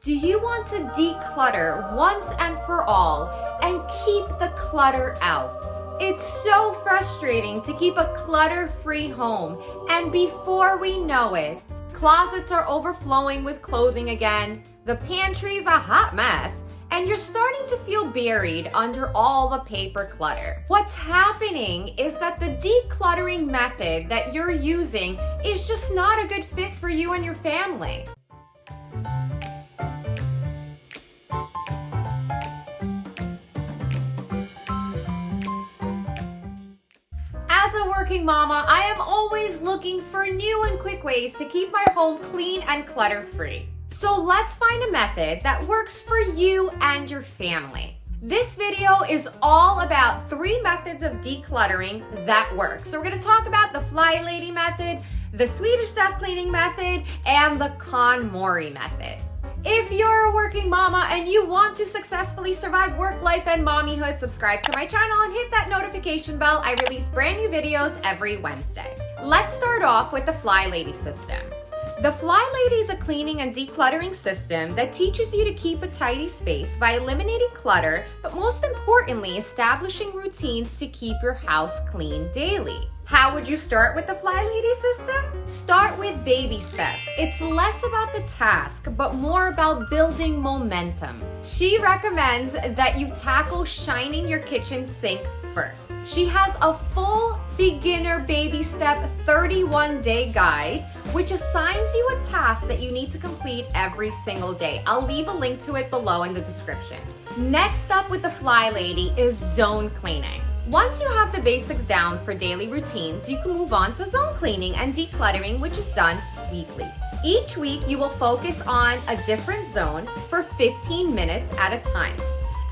Do you want to declutter once and for all and keep the clutter out? It's so frustrating to keep a clutter-free home, and before we know it, closets are overflowing with clothing again, the pantry's a hot mess, and you're starting to feel buried under all the paper clutter. What's happening is that the decluttering method that you're using is just not a good fit for you and your family. As a working mama, I am always looking for new and quick ways to keep my home clean and clutter-free. So let's find a method that works for you and your family. This video is all about 3 methods of decluttering that work. So we're going to talk about the FlyLady method, the Swedish Death Cleaning method, and the KonMari method. If you're a working mama and you want to successfully survive work life and mommyhood, subscribe to my channel and hit that notification bell. I release brand new videos every Wednesday. Let's start off with the FlyLady System. The FlyLady is a cleaning and decluttering system that teaches you to keep a tidy space by eliminating clutter, but most importantly, establishing routines to keep your house clean daily. How would you start with the FlyLady system? Start with baby steps. It's less about the task, but more about building momentum. She recommends that you tackle shining your kitchen sink first. She has a full beginner baby step 31-day guide, which assigns you a task that you need to complete every single day. I'll leave a link to it below in the description. Next up with the FlyLady is zone cleaning. Once you have the basics down for daily routines, you can move on to zone cleaning and decluttering, which is done weekly. Each week, you will focus on a different zone for 15 minutes at a time.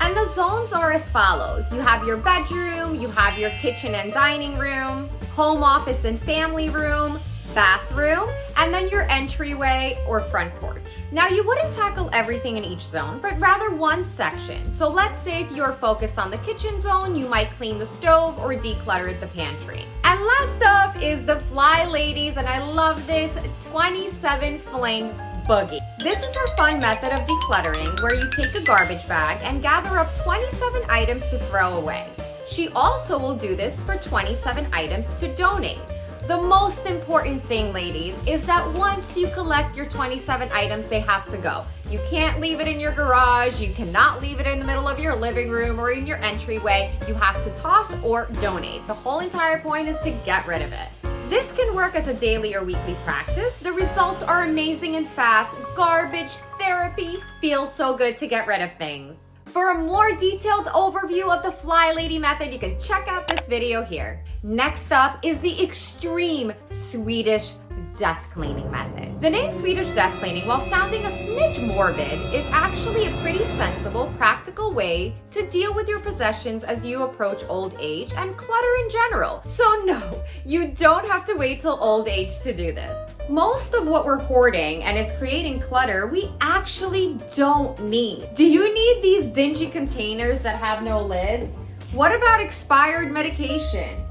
And the zones are as follows. You have your bedroom, you have your kitchen and dining room, home office and family room, bathroom, and then your entryway or front porch. Now, you wouldn't tackle everything in each zone, but rather one section. So let's say if you're focused on the kitchen zone, you might clean the stove or declutter the pantry. And last up is the FlyLady's, and I love this, 27 fling boogie. This is her fun method of decluttering where you take a garbage bag and gather up 27 items to throw away. She also will do this for 27 items to donate. The most important thing, ladies, is that once you collect your 27 items, they have to go. You can't leave it in your garage, you cannot leave it in the middle of your living room or in your entryway. You have to toss or donate. The whole entire point is to get rid of it. This can work as a daily or weekly practice. The results are amazing and fast. Garbage therapy feels so good to get rid of things. For a more detailed overview of the FlyLady method, you can check out this video here. Next up is the extreme Swedish Death Cleaning method. The name Swedish Death Cleaning, while sounding a smidge morbid, is actually a pretty sensible, practical way to deal with your possessions as you approach old age and clutter in general. So no, you don't have to wait till old age to do this. Most of what we're hoarding and is creating clutter, we actually don't need. Do you need these dingy containers that have no lids? What about expired medication?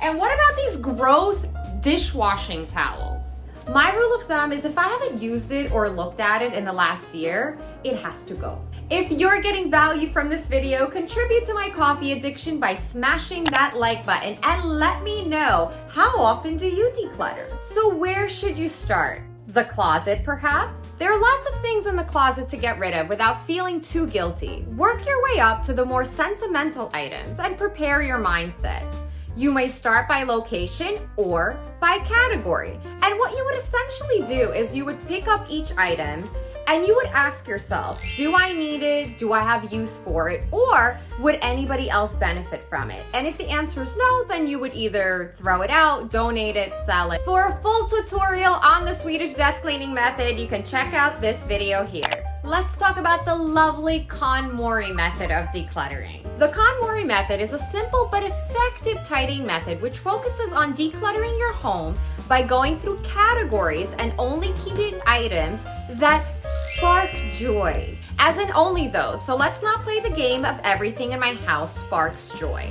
And what about these gross dishwashing towels? My rule of thumb is if I haven't used it or looked at it in the last year, it has to go. If you're getting value from this video, contribute to my coffee addiction by smashing that like button and let me know, how often do you declutter? So where should you start? The closet, perhaps? There are lots of things in the closet to get rid of without feeling too guilty. Work your way up to the more sentimental items and prepare your mindset. You may start by location or by category. And what you would essentially do is you would pick up each item and you would ask yourself, do I need it? Do I have use for it? Or would anybody else benefit from it? And if the answer is no, then you would either throw it out, donate it, sell it. For a full tutorial on the Swedish Death Cleaning method, you can check out this video here. Let's talk about the lovely KonMari method of decluttering. The KonMari method is a simple but effective tidying method which focuses on decluttering your home by going through categories and only keeping items that spark joy. As in only those. So let's not play the game of everything in my house sparks joy.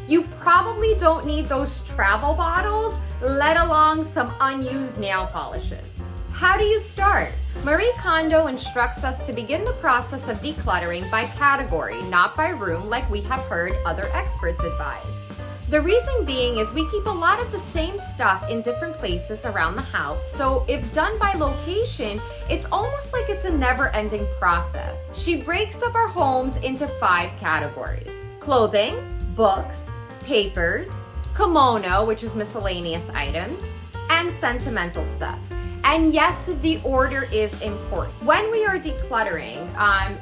You probably don't need those travel bottles, let alone some unused nail polishes. How do you start? Marie Kondo instructs us to begin the process of decluttering by category, not by room like we have heard other experts advise. The reason being is we keep a lot of the same stuff in different places around the house, so if done by location, it's almost like it's a never-ending process. She breaks up our homes into 5 categories: clothing, books, papers, kimono, which is miscellaneous items, and sentimental stuff. And yes, the order is important. When we are decluttering,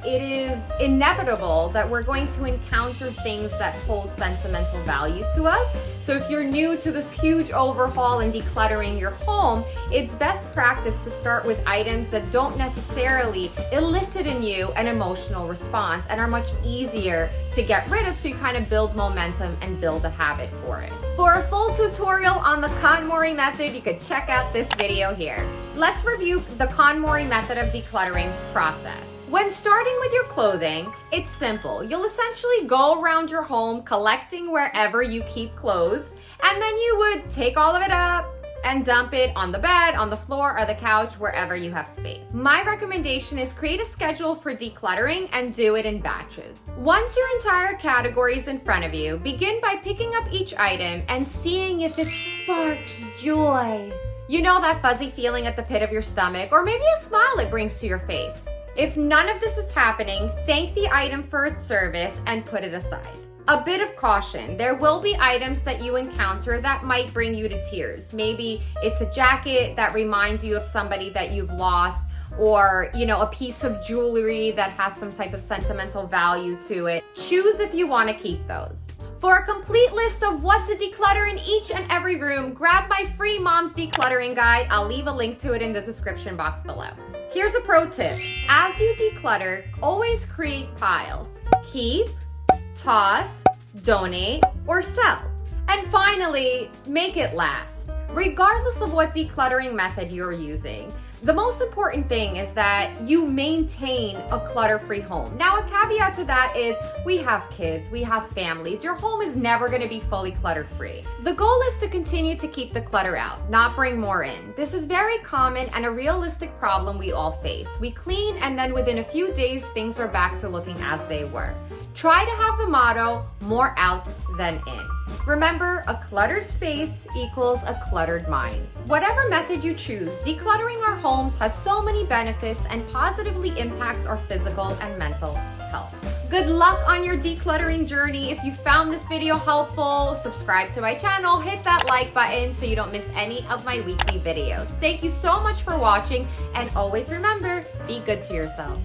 it is inevitable that we're going to encounter things that hold sentimental value to us. So if you're new to this huge overhaul and decluttering your home, it's best practice to start with items that don't necessarily elicit in you an emotional response and are much easier to get rid of, so you kind of build momentum and build a habit for it. For a full tutorial on the KonMari method, you could check out this video here. Let's review the KonMari method of decluttering process. When starting with your clothing, it's simple. You'll essentially go around your home collecting wherever you keep clothes, and then you would take all of it up and dump it on the bed, on the floor, or the couch, wherever you have space. My recommendation is create a schedule for decluttering and do it in batches. Once your entire category is in front of you, begin by picking up each item and seeing if it sparks joy. You know that fuzzy feeling at the pit of your stomach, or maybe a smile it brings to your face. If none of this is happening, thank the item for its service and put it aside. A bit of caution, there will be items that you encounter that might bring you to tears. Maybe it's a jacket that reminds you of somebody that you've lost, or a piece of jewelry that has some type of sentimental value to it. Choose if you want to keep those. For a complete list of what to declutter in each and every room, grab my free Mom's Decluttering Guide. I'll leave a link to it in the description box below. Here's a pro tip. As you declutter, always create piles. Keep, toss, donate, or sell. And finally, make it last. Regardless of what decluttering method you're using, the most important thing is that you maintain a clutter-free home. Now, a caveat to that is we have kids, we have families. Your home is never going to be fully clutter-free. The goal is to continue to keep the clutter out, not bring more in. This is very common and a realistic problem we all face. We clean, and then within a few days, things are back to looking as they were. Try to have the motto, more out than in. Remember, a cluttered space equals a cluttered mind. Whatever method you choose, decluttering our homes has so many benefits and positively impacts our physical and mental health. Good luck on your decluttering journey. If you found this video helpful, subscribe to my channel, hit that like button so you don't miss any of my weekly videos. Thank you so much for watching, and always remember, be good to yourselves.